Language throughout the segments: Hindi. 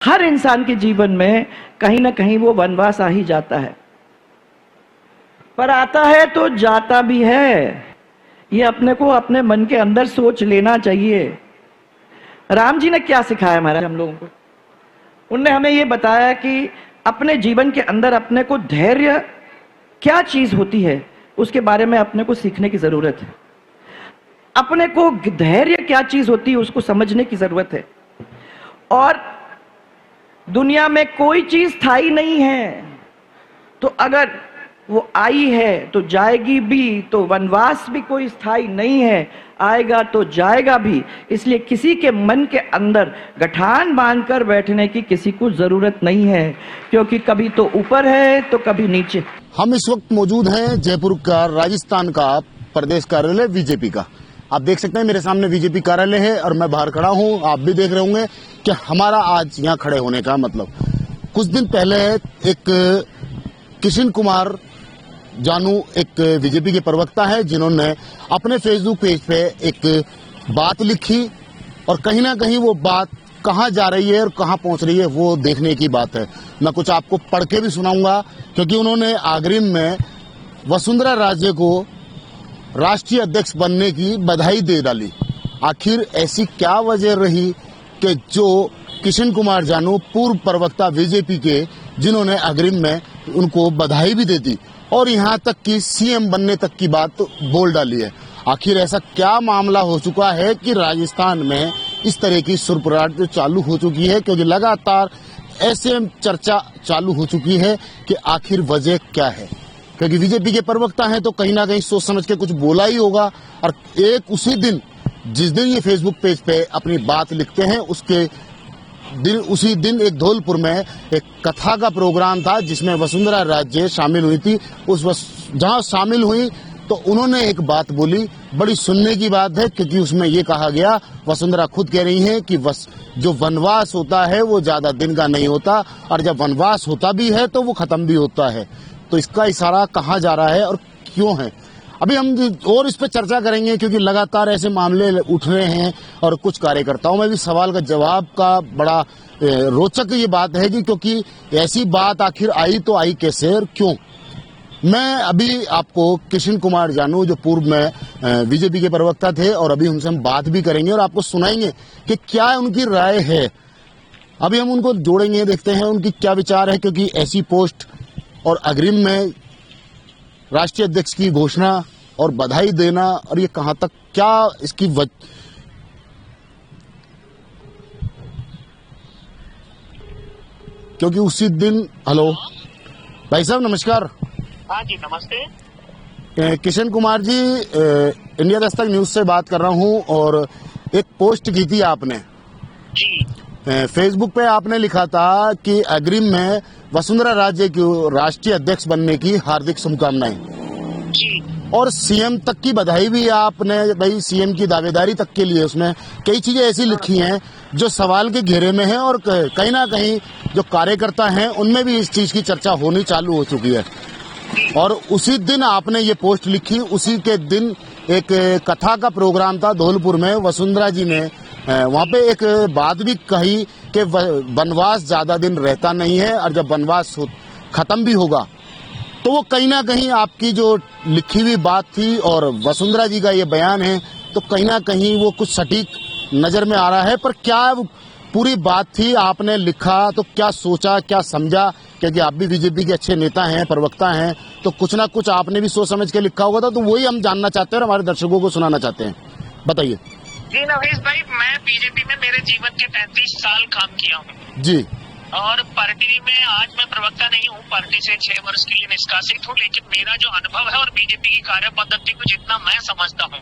हर इंसान के जीवन में कहीं ना कहीं वो वनवास आ ही जाता है, पर आता है तो जाता भी है। ये अपने को अपने मन के अंदर सोच लेना चाहिए। राम जी ने क्या सिखाया महाराज हम लोगों को? उनने हमें ये बताया कि अपने जीवन के अंदर अपने को धैर्य क्या चीज होती है उसके बारे में अपने को सीखने की जरूरत है। अपने को धैर्य क्या चीज होती है उसको समझने की जरूरत है। और दुनिया में कोई चीज स्थायी नहीं है, तो अगर वो आई है तो जाएगी भी, तो वनवास भी कोई स्थायी नहीं है, आएगा तो जाएगा भी। इसलिए किसी के मन के अंदर गठान बांधकर बैठने की किसी को जरूरत नहीं है, क्योंकि कभी तो ऊपर है तो कभी नीचे। हम इस वक्त मौजूद हैं जयपुर का राजस्थान का प्रदेश कार्यालय बीजेपी का। आप देख सकते हैं मेरे सामने बीजेपी कार्यालय है और मैं बाहर खड़ा हूं। आप भी देख रहे होंगे कि हमारा आज यहां खड़े होने का मतलब, कुछ दिन पहले एक किशन कुमार जानू एक बीजेपी के प्रवक्ता है जिन्होंने अपने फेसबुक पेज पे एक बात लिखी, और कहीं ना कहीं वो बात कहां जा रही है और कहां पहुंच रही है वो देखने की बात है। मैं कुछ आपको पढ़ के भी सुनाऊंगा, क्योंकि उन्होंने अग्रिम में वसुंधरा राजे को राष्ट्रीय अध्यक्ष बनने की बधाई दे डाली। आखिर ऐसी क्या वजह रही कि जो किशन कुमार जानू पूर्व प्रवक्ता बीजेपी के, जिन्होंने अग्रिम में उनको बधाई भी दे दी और यहाँ तक कि सीएम बनने तक की बात बोल डाली है। आखिर ऐसा क्या मामला हो चुका है कि राजस्थान में इस तरह की सुरपुराट जो चालू हो चुकी है, क्योंकि लगातार ऐसे चर्चा चालू हो चुकी है कि आखिर वजह क्या है। क्योंकि बीजेपी के प्रवक्ता हैं तो कहीं ना कहीं सोच समझ के कुछ बोला ही होगा। और एक उसी दिन जिस दिन ये फेसबुक पेज पे अपनी बात लिखते हैं उसी दिन एक धौलपुर में एक कथा का प्रोग्राम था जिसमें वसुंधरा राजे शामिल हुई थी। जहां शामिल हुई तो उन्होंने एक बात बोली, बड़ी सुनने की बात है, क्योंकि उसमें ये कहा गया, वसुंधरा खुद कह रही है कि जो वनवास होता है वो ज्यादा दिन का नहीं होता, और जब वनवास होता भी है तो वो खत्म भी होता है। तो इसका इशारा कहाँ जा रहा है और क्यों है, अभी हम और इस पर चर्चा करेंगे, क्योंकि लगातार ऐसे मामले उठ रहे हैं। और कुछ कार्यकर्ताओं में भी सवाल का जवाब का बड़ा रोचक ये बात है कि क्योंकि ऐसी बात आखिर आई तो आई कैसे और क्यों। मैं अभी आपको किशन कुमार जानू, जो पूर्व में बीजेपी के प्रवक्ता थे, और अभी उनसे हम बात भी करेंगे और आपको सुनाएंगे कि क्या उनकी राय है। अभी हम उनको जोड़ेंगे, देखते हैं उनकी क्या विचार है, क्योंकि ऐसी पोस्ट और अग्रिम में राष्ट्रीय अध्यक्ष की घोषणा और बधाई देना, और ये कहां तक क्या इसकी क्योंकि उसी दिन। हेलो भाई साहब, नमस्कार। हाँ जी, नमस्ते। किशन कुमार जी, इंडिया दस्तक न्यूज से बात कर रहा हूं, और एक पोस्ट की थी आपने जी फेसबुक पे। आपने लिखा था कि अग्रिम में वसुंधरा राजे को राष्ट्रीय अध्यक्ष बनने की हार्दिक शुभकामनाएं जी, और सीएम तक की बधाई भी आपने भाई, सीएम की दावेदारी तक के लिए उसमें कई चीजें ऐसी लिखी हैं जो सवाल के घेरे में है, और कहीं ना कहीं जो कार्यकर्ता हैं उनमें भी इस चीज की चर्चा होनी चालू हो चुकी है। और उसी दिन आपने ये पोस्ट लिखी, उसी के दिन एक कथा का प्रोग्राम था धौलपुर में। वसुंधरा जी ने वहाँ पे एक बात भी कही कि वनवास ज्यादा दिन रहता नहीं है, और जब वनवास खत्म भी होगा तो वो कहीं ना कहीं आपकी जो लिखी हुई बात थी और वसुंधरा जी का ये बयान है, तो कहीं ना कहीं वो कुछ सटीक नजर में आ रहा है। पर क्या पूरी बात थी, आपने लिखा तो क्या सोचा, क्या समझा, क्योंकि आप भी बीजेपी के अच्छे नेता हैं, प्रवक्ता हैं, तो कुछ ना कुछ आपने भी सोच समझ के लिखा होगा था। तो वही हम जानना चाहते हैं और हमारे दर्शकों को सुनाना चाहते हैं, बताइए। जी नवेश भाई, मैं बीजेपी में मेरे जीवन के 33 साल काम किया हूँ जी, और पार्टी में आज मैं प्रवक्ता नहीं हूँ, पार्टी से 6 वर्ष के लिए निष्कासित हूँ। लेकिन मेरा जो अनुभव है और बीजेपी की कार्य पद्धति को जितना मैं समझता हूँ,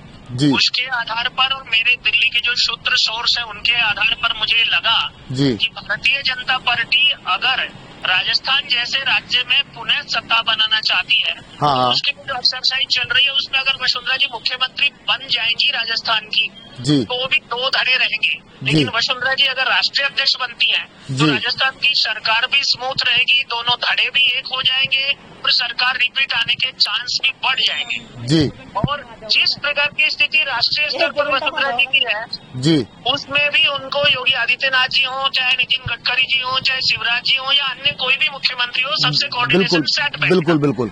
उसके आधार पर और मेरे दिल्ली के जो सूत्र सोर्स है उनके आधार पर मुझे लगा कि भारतीय जनता पार्टी अगर राजस्थान जैसे राज्य में पुनः सत्ता बनाना चाहती है, तो उसकी जो एक्सरसाइज चल रही है उसमें अगर वसुंधरा जी मुख्यमंत्री बन जाएंगी राजस्थान की, जी। तो भी 2 धड़े रहेंगे। लेकिन वसुंधरा जी अगर राष्ट्रीय अध्यक्ष बनती हैं तो जी। राजस्थान की सरकार भी स्मूथ रहेगी, दोनों धड़े भी एक हो जाएंगे और सरकार रिपीट आने के चांस भी बढ़ जाएंगे। जी और जिस प्रकार की स्थिति राष्ट्रीय स्तर पर वसुंधरा जी की है जी उसमें भी उनको योगी आदित्यनाथ जी हो, चाहे नितिन गडकरी जी हो, चाहे शिवराज जी हो या अन्य कोई भी मुख्यमंत्री हो, सबसे कोऑर्डिनेशन बिल्कुल सेट बैठेगा। बिल्कुल बिल्कुल।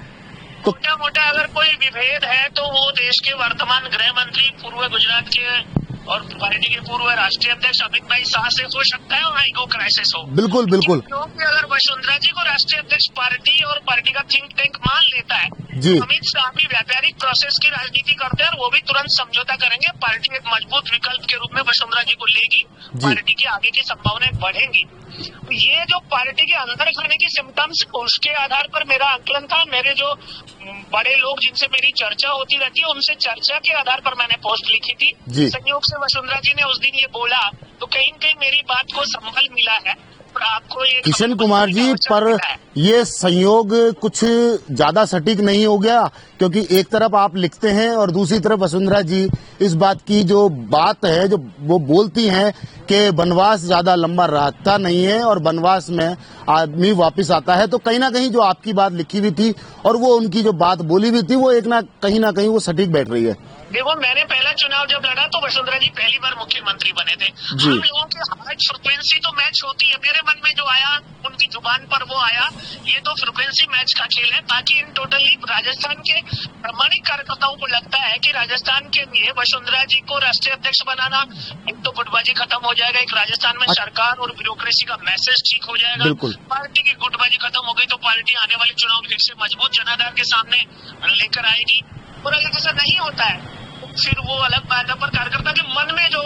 तो छोटा मोटा अगर कोई विभेद है तो वो देश के वर्तमान गृह मंत्री, पूर्व गुजरात के और पार्टी के पूर्व राष्ट्रीय अध्यक्ष अमित भाई शाह से हो सकता है और ईगो क्राइसिस हो। बिल्कुल बिल्कुल क्योंकि अगर वसुंधरा जी को राष्ट्रीय अध्यक्ष पार्टी और पार्टी का थिंक टैंक मान लेता है, जी। अमित शाह भी व्यापारिक प्रोसेस की राजनीति करते हैं और वो भी तुरंत समझौता करेंगे। पार्टी एक मजबूत विकल्प के रूप में वसुंधरा जी को लेगी, पार्टी की आगे की संभावनाएं बढ़ेंगी। ये जो पार्टी के अंदर खाने की सिम्टम्स, उसके आधार पर मेरा आकलन था। मेरे जो बड़े लोग जिनसे मेरी चर्चा होती रहती है उनसे चर्चा के आधार पर मैंने पोस्ट लिखी थी। संयोग से वसुंधरा जी ने उस दिन ये बोला तो कहीं न कहीं मेरी बात को संबल मिला है। आपको ये किशन कुमार जी, पर ये संयोग कुछ ज्यादा सटीक नहीं हो गया? क्योंकि एक तरफ आप लिखते हैं और दूसरी तरफ वसुंधरा जी इस बात की जो बात है, जो वो बोलती हैं कि वनवास ज्यादा लंबा रहता नहीं है और वनवास में आदमी वापस आता है। तो कहीं ना कहीं जो आपकी बात लिखी हुई थी और वो उनकी जो बात बोली हुई थी वो एक ना कहीं वो सटीक बैठ रही है। देखो, मैंने पहला चुनाव जब लड़ा तो वसुंधरा जी पहली बार मुख्यमंत्री बने थे। हम लोगों की हार्ट फ्रिक्वेंसी तो मैच होती है। मेरे मन में जो आया उनकी जुबान पर वो आया। ये तो फ्रिक्वेंसी मैच का खेल है। बाकी इन टोटली राजस्थान के प्रामाणिक कार्यकर्ताओं को लगता है कि राजस्थान के लिए वसुंधरा जी को राष्ट्रीय अध्यक्ष बनाना, एक तो गुटबाजी खत्म हो जाएगा, एक राजस्थान में सरकार और ब्यूरोक्रेसी का मैसेज ठीक हो जाएगा, पार्टी की गुटबाजी खत्म हो गई तो पार्टी आने वाले चुनाव फिर से मजबूत जनाधार के सामने लेकर आएगी। और अगर ऐसा नहीं होता है फिर वो अलग बात है। पर कार्यकर्ता के मन में जो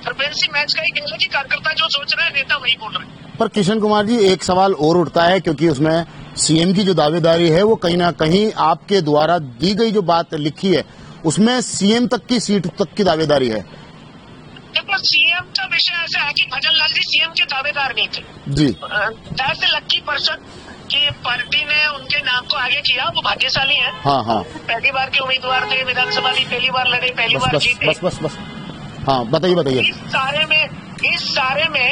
फ्रिक्वेंसी मैच का ही खेल है कि कार्यकर्ता जो सोच रहा है नेता वही बोल रहे हैं। पर किशन कुमार जी, एक सवाल और उठता है क्योंकि उसमें सीएम की जो दावेदारी है वो कहीं ना कहीं आपके द्वारा दी गई जो बात लिखी है उसमें सीएम तक की सीट तक की दावेदारी है। देखो, सीएम का विषय ऐसा है कि भजन लाल जी सीएम के दावेदार नहीं थे जी। से लक्की परसत की पार्टी ने उनके नाम को आगे किया, वो भाग्यशाली है। हाँ। पहली बार के उम्मीदवार थे, विधानसभा भी पहली बार लड़े, पहली बार जीते। बस। हाँ, बताइए। इस सारे में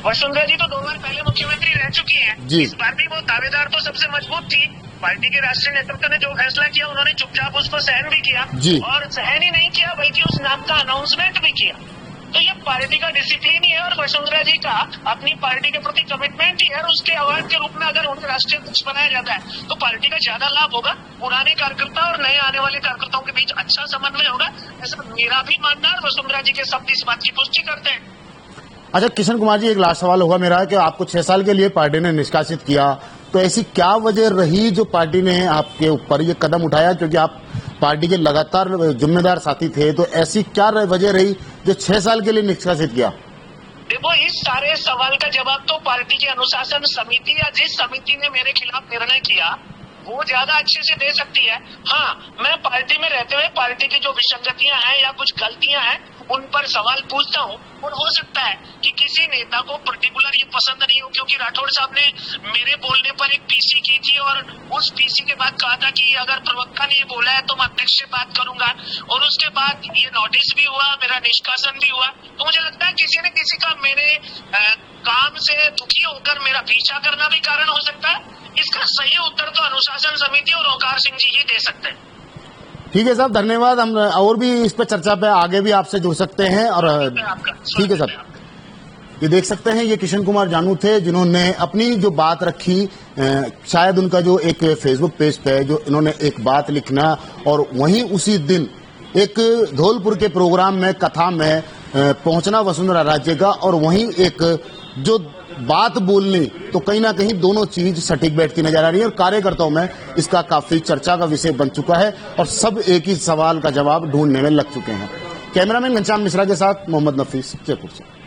वसुंधरा जी तो 2 बार पहले मुख्यमंत्री रह चुकी हैं। जी। इस बार भी वो दावेदार तो सबसे मजबूत थी। पार्टी के राष्ट्रीय नेतृत्व ने जो फैसला किया उन्होंने चुपचाप उसको सहन भी किया और सहन ही नहीं किया बल्कि उस नाम का अनाउंसमेंट भी किया। तो ये पार्टी का डिसिप्लिन ही है और वसुंधरा जी का अपनी पार्टी के प्रति कमिटमेंट ही है। और उसके अवार्ड के रूप में अगर उन्हें राष्ट्रीय अध्यक्ष बनाया जाता है तो पार्टी का ज्यादा लाभ होगा, पुराने कार्यकर्ता और नए आने वाले कार्यकर्ताओं के बीच अच्छा समन्वय होगा, ऐसा मेरा भी मानना है। वसुंधरा जी के शब्द इस बात की पुष्टि करते हैं। अच्छा किशन कुमार जी, एक लास्ट सवाल होगा मेरा कि आपको 6 साल के लिए पार्टी ने निष्कासित किया, तो ऐसी क्या वजह रही जो पार्टी ने आपके ऊपर ये कदम उठाया? क्योंकि आप पार्टी के लगातार जिम्मेदार साथी थे, तो ऐसी क्या वजह रही जो 6 साल के लिए निष्कासित किया? देखो, इस सारे सवाल का जवाब तो पार्टी की अनुशासन समिति या जिस समिति ने मेरे खिलाफ निर्णय किया वो ज्यादा अच्छे से दे सकती है। हाँ, मैं पार्टी में रहते हुए पार्टी की जो विसंगतियां हैं या कुछ गलतियां हैं उन पर सवाल पूछता हूँ और हो सकता है कि किसी नेता को पर्टिकुलर ये पसंद नहीं हो, क्योंकि राठौड़ साहब ने मेरे बोलने पर एक पीसी की थी और उस पीसी के बाद कहा था कि अगर प्रवक्ता ने ये बोला है तो मैं अध्यक्ष से बात करूंगा और उसके बाद ये नोटिस भी हुआ, मेरा निष्कासन भी हुआ। तो मुझे लगता है किसी न किसी का मेरे काम से दुखी होकर मेरा पीछा करना भी कारण हो सकता है। इसका सही उत्तर तो अनुशासन समिति और ओंकार सिंह जी ही दे सकते हैं। ठीक है साहब, धन्यवाद। हम और भी इस पर चर्चा पे आगे भी आपसे जुड़ सकते हैं। और ठीक है साहब, ये देख सकते हैं ये किशन कुमार जानू थे जिन्होंने अपनी जो बात रखी। शायद उनका जो एक फेसबुक पेज पे जो इन्होंने एक बात लिखना और वहीं उसी दिन एक धौलपुर के प्रोग्राम में कथा में पहुंचना वसुंधरा राजे का और वहीं एक जो बात बोलनी, तो कहीं ना कहीं दोनों चीज सटीक बैठती नजर आ रही है और कार्यकर्ताओं में इसका काफी चर्चा का विषय बन चुका है और सब एक ही सवाल का जवाब ढूंढने में लग चुके हैं। कैमरामैन घनश्याम मिश्रा के साथ मोहम्मद नफीस, जयपुर से।